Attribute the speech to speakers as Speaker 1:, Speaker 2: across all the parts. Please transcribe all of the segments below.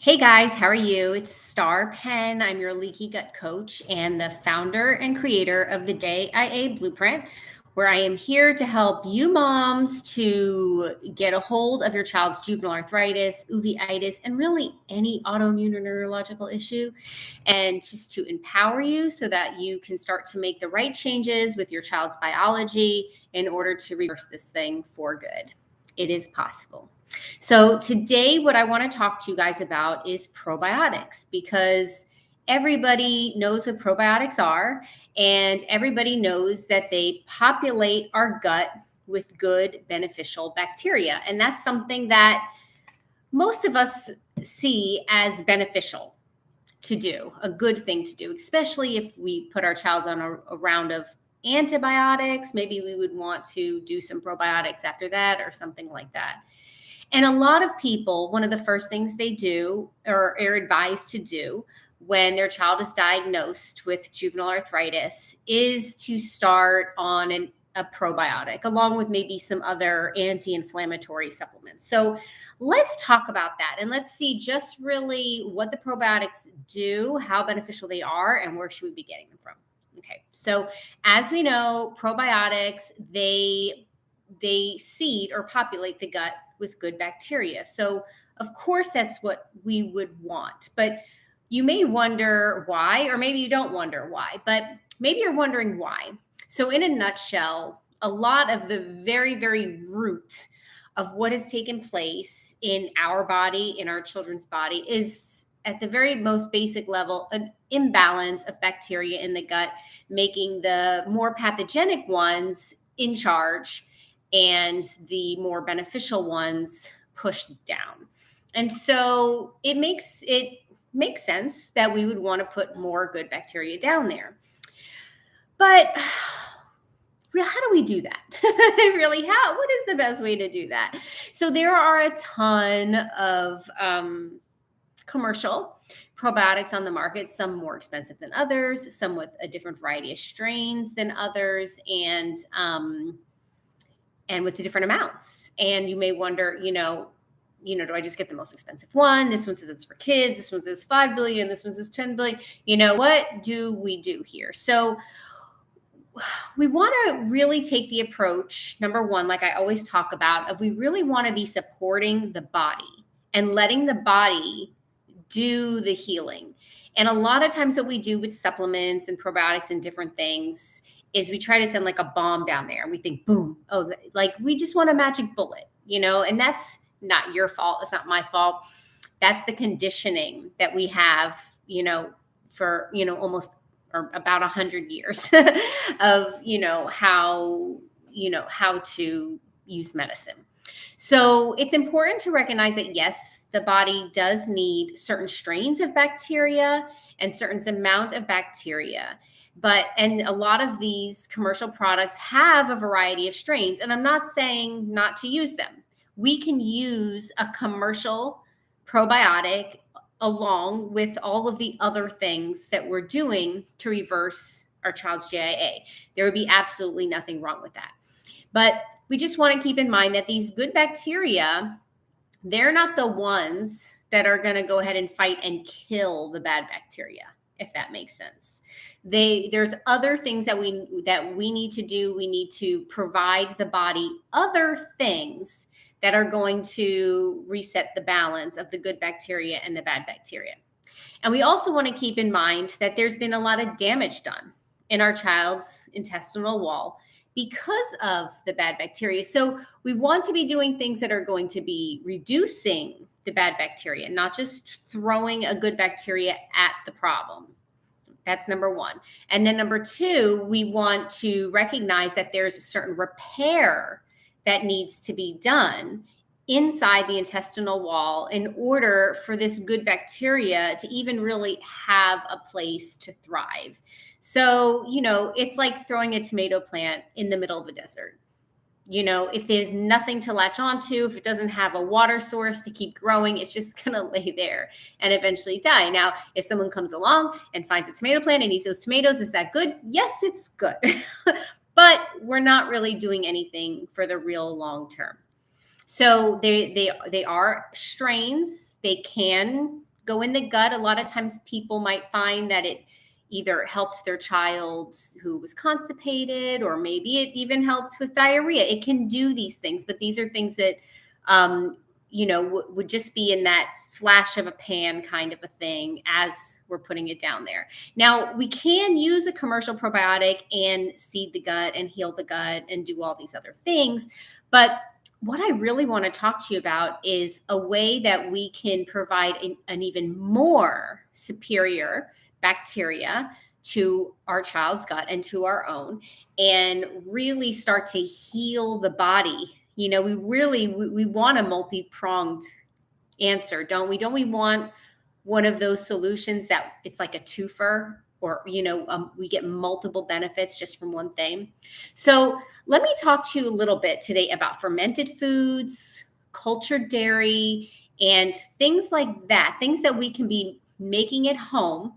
Speaker 1: Hey guys, how are you? It's Star Pen. I'm your leaky gut coach and the founder and creator of the JIA Blueprint, where I am here to help you moms to get a hold of your child's juvenile arthritis, uveitis, and really any autoimmune or neurological issue, and just to empower you so that you can start to make the right changes with your child's biology in order to reverse this thing for good. It is possible. So today, what I want to talk to you guys about is probiotics, because everybody knows what probiotics are, and everybody knows that they populate our gut with good beneficial bacteria. And that's something that most of us see as beneficial to do, a good thing to do, especially if we put our child on a round of antibiotics. Maybe we would want to do some probiotics after that or something like that. And a lot of people, one of the first things they do or are advised to do when their child is diagnosed with juvenile arthritis is to start on a probiotic, along with maybe some other anti-inflammatory supplements. So let's talk about that, and let's see just really what the probiotics do, how beneficial they are, and where should we be getting them from. Okay, so as we know, probiotics, they seed or populate the gut with good bacteria. So of course that's what we would want, but you may wonder why, or maybe you don't wonder why, but maybe you're wondering why. So in a nutshell, a lot of the very, very root of what has taken place in our body, in our children's body, is at the very most basic level, an imbalance of bacteria in the gut, making the more pathogenic ones in charge and the more beneficial ones pushed down. And so it makes sense that we would want to put more good bacteria down there. But how do we do that? Really, what is the best way to do that? So there are a ton of commercial probiotics on the market, some more expensive than others, some with a different variety of strains than others, and with the different amounts. And you may wonder, do I just get the most expensive one? This one says it's for kids. This one says 5 billion. This one says 10 billion. What do we do here? So we want to really take the approach, number one, like I always talk about, of we really want to be supporting the body and letting the body do the healing. And a lot of times what we do with supplements and probiotics and different things is we try to send like a bomb down there and we think, boom, like we just want a magic bullet, and that's not your fault. It's not my fault. That's the conditioning that we have, for, almost or about 100 years of, how to use medicine. So it's important to recognize that, yes, the body does need certain strains of bacteria and certain amount of bacteria. And a lot of these commercial products have a variety of strains. And I'm not saying not to use them. We can use a commercial probiotic along with all of the other things that we're doing to reverse our child's JIA. There would be absolutely nothing wrong with that. But we just want to keep in mind that these good bacteria, they're not the ones that are going to go ahead and fight and kill the bad bacteria, if that makes sense. There's other things that we need to do. We need to provide the body other things that are going to reset the balance of the good bacteria and the bad bacteria. And we also want to keep in mind that there's been a lot of damage done in our child's intestinal wall because of the bad bacteria. So we want to be doing things that are going to be reducing the bad bacteria, not just throwing a good bacteria at the problem. That's number one. And then number two, we want to recognize that there's a certain repair that needs to be done inside the intestinal wall in order for this good bacteria to even really have a place to thrive. So, it's like throwing a tomato plant in the middle of the desert. If there's nothing to latch onto, if it doesn't have a water source to keep growing, it's just going to lay there and eventually die. Now, if someone comes along and finds a tomato plant and eats those tomatoes, is that good? Yes, it's good. But we're not really doing anything for the real long term. So they are strains. They can go in the gut. A lot of times people might find that it either helped their child who was constipated, or maybe it even helped with diarrhea. It can do these things, but these are things that, would just be in that flash of a pan kind of a thing as we're putting it down there. Now, we can use a commercial probiotic and seed the gut and heal the gut and do all these other things. But what I really want to talk to you about is a way that we can provide an even more superior bacteria to our child's gut and to our own, and really start to heal the body. We want a multi-pronged answer, don't we? Don't we want one of those solutions that it's like a twofer, or, we get multiple benefits just from one thing? So let me talk to you a little bit today about fermented foods, cultured dairy, and things like that, things that we can be making at home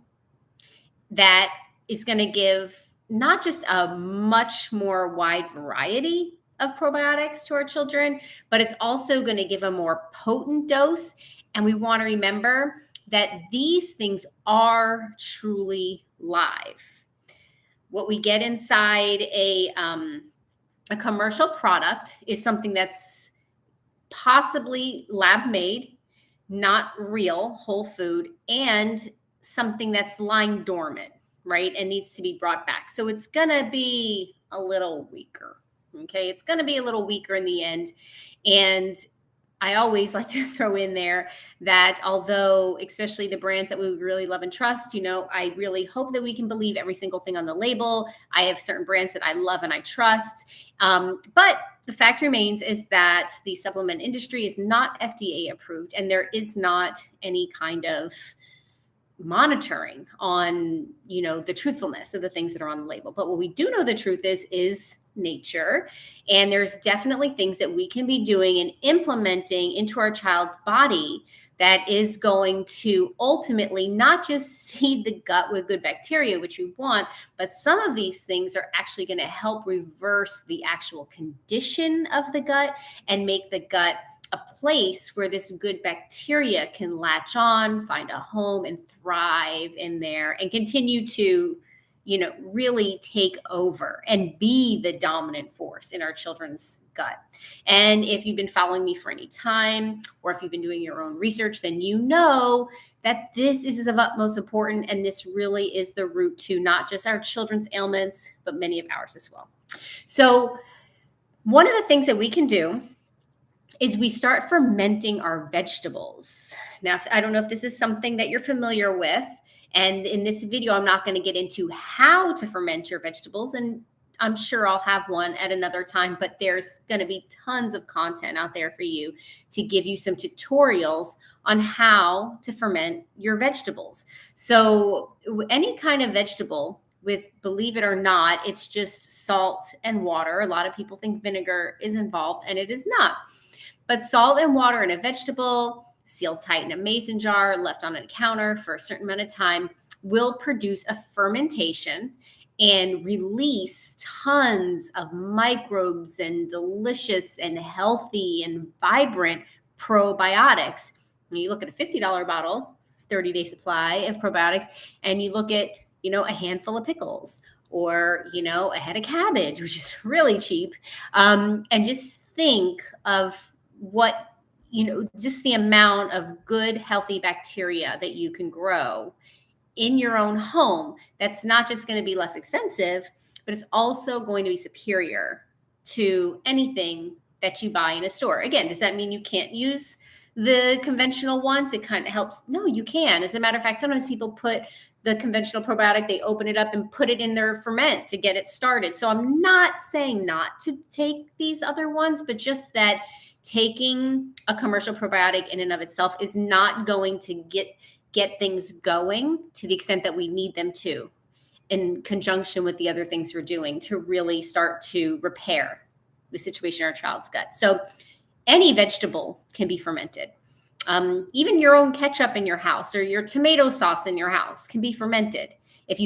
Speaker 1: that is going to give not just a much more wide variety of probiotics to our children, but it's also going to give a more potent dose. And we want to remember that these things are truly live. What we get inside a commercial product is something that's possibly lab made, not real, whole food, and something that's lying dormant, right? And needs to be brought back. So it's going to be a little weaker. Okay. It's going to be a little weaker in the end. And I always like to throw in there that although, especially the brands that we really love and trust, I really hope that we can believe every single thing on the label. I have certain brands that I love and I trust. But the fact remains is that the supplement industry is not FDA approved, and there is not any kind of monitoring on, the truthfulness of the things that are on the label. But what we do know the truth is nature. And there's definitely things that we can be doing and implementing into our child's body that is going to ultimately not just seed the gut with good bacteria, which we want, but some of these things are actually going to help reverse the actual condition of the gut and make the gut a place where this good bacteria can latch on, find a home, and thrive in there and continue to, really take over and be the dominant force in our children's gut. And if you've been following me for any time, or if you've been doing your own research, then you know that this is of utmost importance. And this really is the root to not just our children's ailments, but many of ours as well. So one of the things that we can do is we start fermenting our vegetables. Now, I don't know if this is something that you're familiar with. And in this video, I'm not going to get into how to ferment your vegetables. And I'm sure I'll have one at another time, but there's going to be tons of content out there for you to give you some tutorials on how to ferment your vegetables. So any kind of vegetable, with, believe it or not, it's just salt and water. A lot of people think vinegar is involved, and it is not. But salt and water in a vegetable, sealed tight in a mason jar, left on a counter for a certain amount of time, will produce a fermentation and release tons of microbes and delicious and healthy and vibrant probiotics. When you look at a $50 bottle, 30-day supply of probiotics, and you look at, a handful of pickles, or, a head of cabbage, which is really cheap, and just think of what, just the amount of good, healthy bacteria that you can grow in your own home. That's not just going to be less expensive, but it's also going to be superior to anything that you buy in a store. Again, does that mean you can't use the conventional ones? It kind of helps. No, you can. As a matter of fact, sometimes people put the conventional probiotic, they open it up and put it in their ferment to get it started. So I'm not saying not to take these other ones, but just that taking a commercial probiotic in and of itself is not going to get things going to the extent that we need them to, in conjunction with the other things we're doing to really start to repair the situation in our child's gut. So any vegetable can be fermented. Even your own ketchup in your house or your tomato sauce in your house can be fermented. If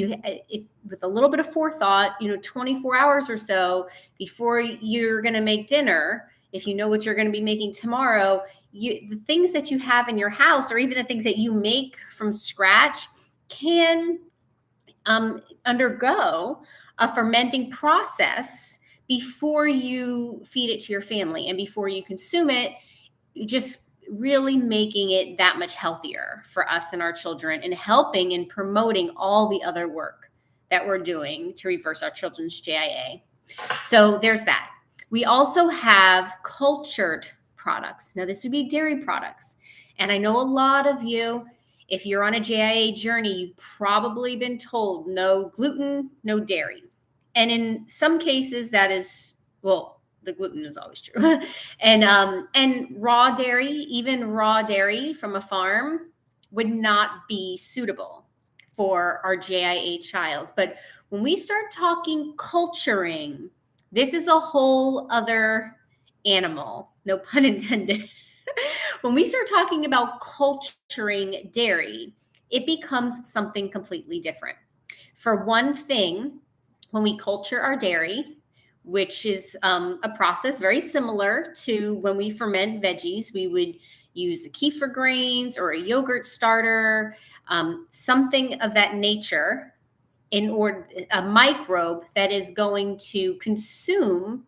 Speaker 1: with a little bit of forethought, 24 hours or so before you're going to make dinner, if you know what you're going to be making tomorrow, the things that you have in your house, or even the things that you make from scratch, can undergo a fermenting process before you feed it to your family and before you consume it, just really making it that much healthier for us and our children, and helping and promoting all the other work that we're doing to reverse our children's JIA. So there's that. We also have cultured products. Now, this would be dairy products. And I know a lot of you, if you're on a JIA journey, you've probably been told no gluten, no dairy. And in some cases, that is, well, the gluten is always true. And raw dairy, even raw dairy from a farm, would not be suitable for our JIA child. But when we start talking culturing, this is a whole other animal, no pun intended. When we start talking about culturing dairy, it becomes something completely different. For one thing, when we culture our dairy, which is a process very similar to when we ferment veggies, we would use kefir grains or a yogurt starter, something of that nature, in order, a microbe that is going to consume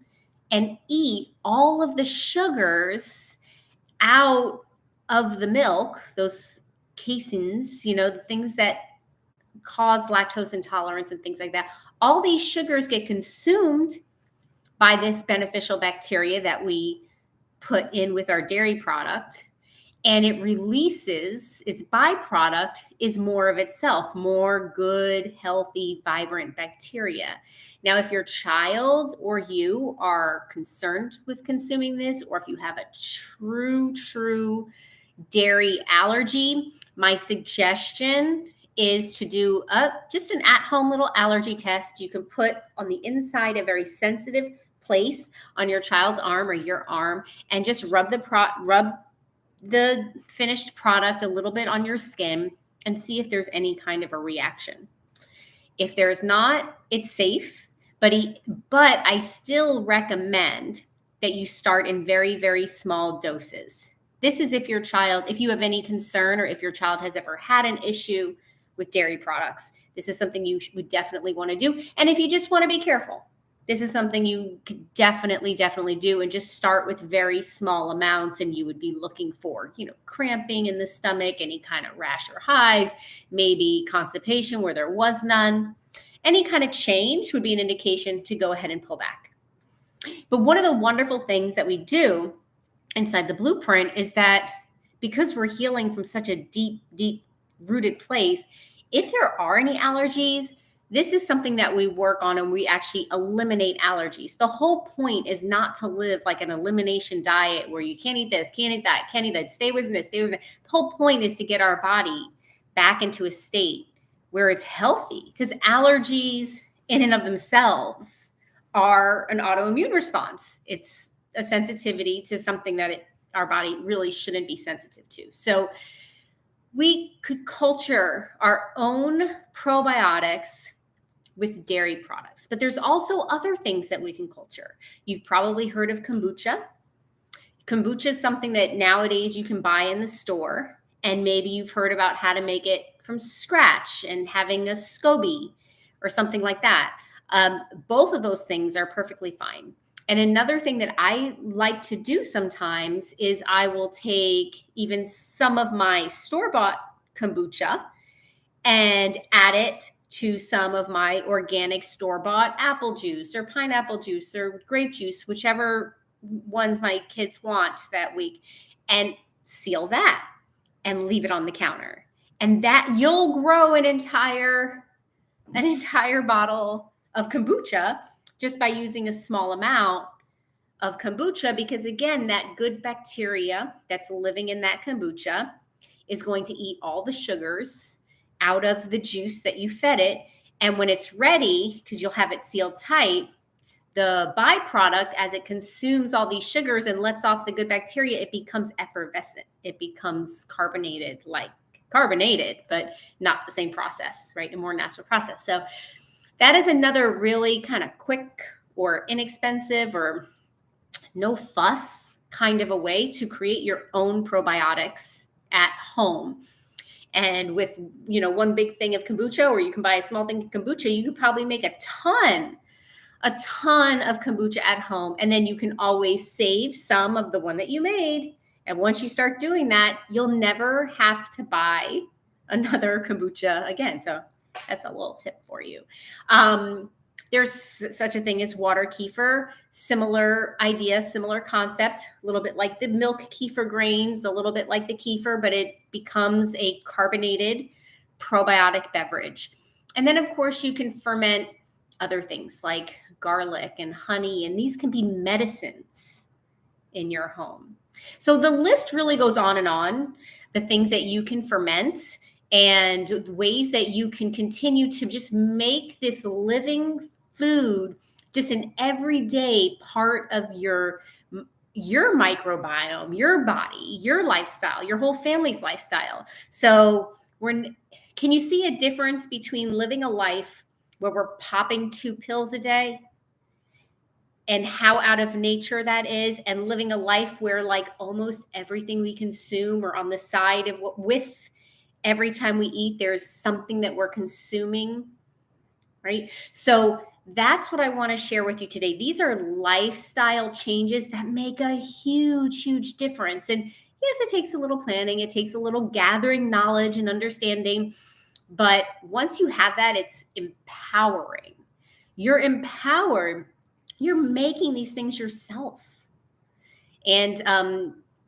Speaker 1: and eat all of the sugars out of the milk, those caseins, the things that cause lactose intolerance and things like that. All these sugars get consumed by this beneficial bacteria that we put in with our dairy product, and it releases, its byproduct is more of itself, more good, healthy, vibrant bacteria. Now, if your child or you are concerned with consuming this, or if you have a true dairy allergy, my suggestion is to do just an at-home little allergy test. You can put on the inside a very sensitive place on your child's arm or your arm, and just rub the finished product a little bit on your skin and see if there's any kind of a reaction. If there's not, it's safe, but I still recommend that you start in very, very small doses. This is if you have any concern, or if your child has ever had an issue with dairy products. This is something you would definitely want to do. And if you just want to be careful, this is something you could definitely do, and just start with very small amounts, and you would be looking for, cramping in the stomach, any kind of rash or hives, maybe constipation where there was none. Any kind of change would be an indication to go ahead and pull back. But one of the wonderful things that we do inside the blueprint is that, because we're healing from such a deep rooted place, if there are any allergies, this is something that we work on, and we actually eliminate allergies. The whole point is not to live like an elimination diet where you can't eat this, can't eat that, can't eat that, stay away from this, stay away from that. The whole point is to get our body back into a state where it's healthy, because allergies in and of themselves are an autoimmune response. It's a sensitivity to something that our body really shouldn't be sensitive to. So we could culture our own probiotics with dairy products, but there's also other things that we can culture. You've probably heard of kombucha. Kombucha is something that nowadays you can buy in the store, and maybe you've heard about how to make it from scratch and having a SCOBY or something like that. Both of those things are perfectly fine. And another thing that I like to do sometimes is I will take even some of my store-bought kombucha and add it to some of my organic store-bought apple juice or pineapple juice or grape juice, whichever ones my kids want that week, and seal that and leave it on the counter. And that you'll grow an entire bottle of kombucha just by using a small amount of kombucha, because again, that good bacteria that's living in that kombucha is going to eat all the sugars out of the juice that you fed it. And when it's ready, because you'll have it sealed tight, the byproduct, as it consumes all these sugars and lets off the good bacteria, it becomes effervescent. It becomes carbonated, but not the same process, right? A more natural process. So that is another really kind of quick or inexpensive or no fuss kind of a way to create your own probiotics at home. And with, one big thing of kombucha, or you can buy a small thing of kombucha, you could probably make a ton of kombucha at home. And then you can always save some of the one that you made. And once you start doing that, you'll never have to buy another kombucha again. So that's a little tip for you. There's such a thing as water kefir, similar idea, similar concept, a little bit like the milk kefir grains, a little bit like the kefir, but it becomes a carbonated probiotic beverage. And then, of course, you can ferment other things like garlic and honey, and these can be medicines in your home. So the list really goes on and on, the things that you can ferment and ways that you can continue to just make this living food just an everyday part of your microbiome, your body, your lifestyle, your whole family's lifestyle. So can you see a difference between living a life where we're popping 2 pills a day and how out of nature that is, and living a life where like almost everything we consume or on the side of with every time we eat, there's something that we're consuming, right? So that's what I want to share with you today. These are lifestyle changes that make a huge, huge difference. And yes, it takes a little planning. It takes a little gathering knowledge and understanding. But once you have that, it's empowering. You're empowered. You're making these things yourself. And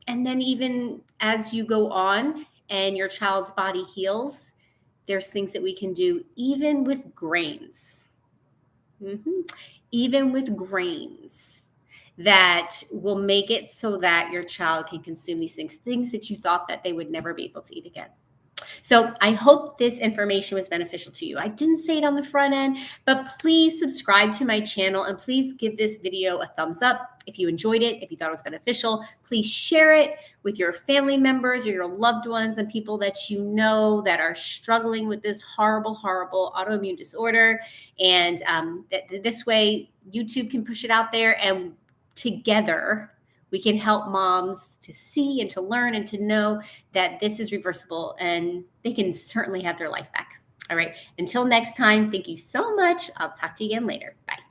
Speaker 1: then even as you go on and your child's body heals, there's things that we can do even with grains. Even with grains that will make it so that your child can consume these things that you thought that they would never be able to eat again. So I hope this information was beneficial to you. I didn't say it on the front end, but please subscribe to my channel and please give this video a thumbs up if you enjoyed it, if you thought it was beneficial. Please share it with your family members or your loved ones and people that you know that are struggling with this horrible, horrible autoimmune disorder. And this way, YouTube can push it out there, and together we can help moms to see and to learn and to know that this is reversible and they can certainly have their life back. All right. Until next time, thank you so much. I'll talk to you again later. Bye.